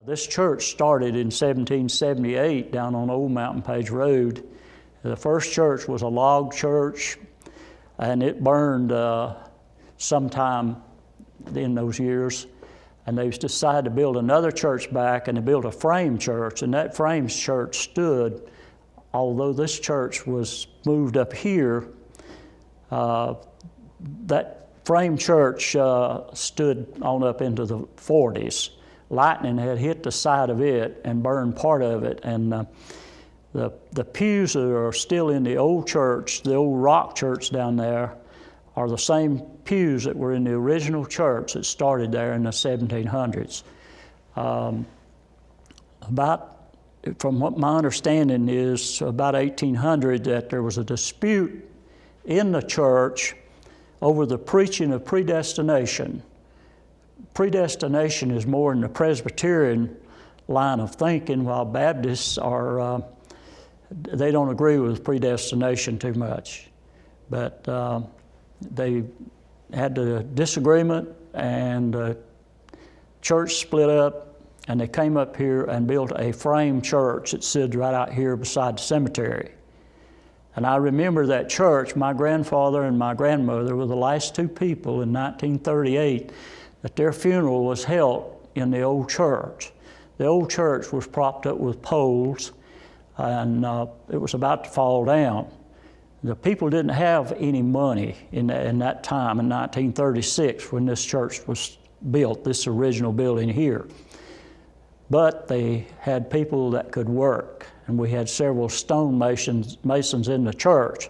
This church started in 1778 down on Old Mountain Page Road. The first church was a log church, and it burned sometime in those years. And they decided to build another church back, and they built a frame church, and that frame church stood, although this church was moved up here, that frame church stood on up into the 40s. Lightning had hit the side of it and burned part of it, and the pews that are still in the old church, the old rock church down there, are the same pews that were in the original church that started there in the 1700s. From what my understanding is, about 1800, that there was a dispute in the church over the preaching of predestination. Predestination is more in the Presbyterian line of thinking, while Baptists are, they don't agree with predestination too much. But they had a disagreement, and the church split up, and they came up here and built a frame church that sits right out here beside the cemetery. And I remember that church. My grandfather and my grandmother were the last two people in 1938 that their funeral was held in the old church. The old church was propped up with poles, and it was about to fall down. The people didn't have any money in that time in 1936 when this church was built, this original building here. But they had people that could work, and we had several stone masons in the church.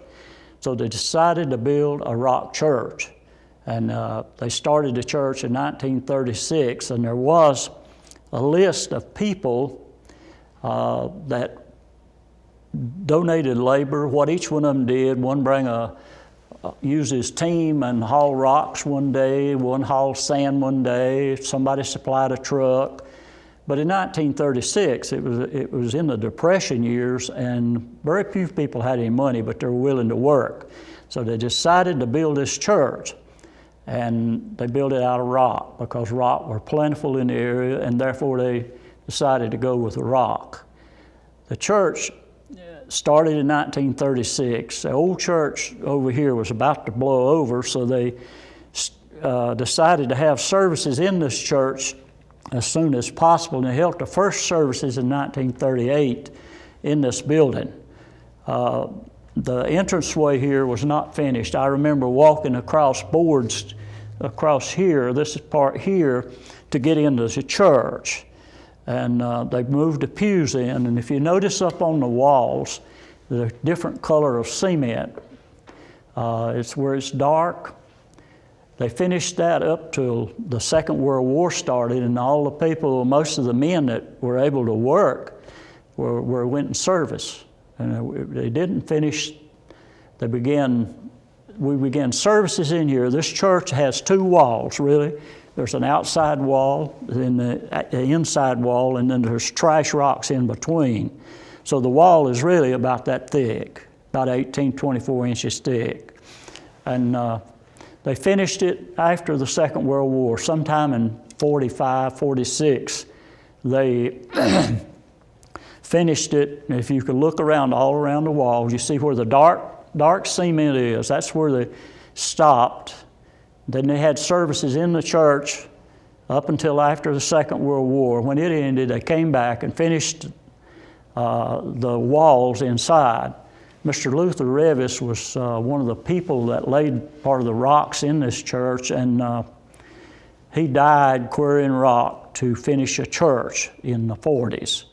So they decided to build a rock church. And they started the church in 1936, and there was a list of people that donated labor, what each one of them did. One use his team and haul rocks one day, one haul sand one day, somebody supplied a truck. But in 1936, it was in the Depression years, and very few people had any money, but they were willing to work. So they decided to build this church, and they built it out of rock because rock were plentiful in the area, and therefore they decided to go with the rock. The church started in 1936. The old church over here was about to blow over, so they decided to have services in this church as soon as possible, and they held the first services in 1938 in this building. The entranceway here was not finished. I remember walking across boards across here, this is part here, to get into the church. And they moved the pews in, and if you notice up on the walls, the different color of cement. It's where it's dark. They finished that up till the Second World War started, and all the people, most of the men that were able to work went in service. And they didn't finish. We began services in here. This church has two walls, really. There's an outside wall, and the inside wall, and then there's trash rocks in between. So the wall is really about that thick, about 18, 24 inches thick. And they finished it after the Second World War. Sometime in 45, 46, they finished it. If you could look around, all around the walls, you see where the dark cement is. That's where they stopped. Then they had services in the church up until after the Second World War. When it ended, they came back and finished the walls inside. Mr. Luther Revis was one of the people that laid part of the rocks in this church, and he died quarrying rock to finish a church in the 40s.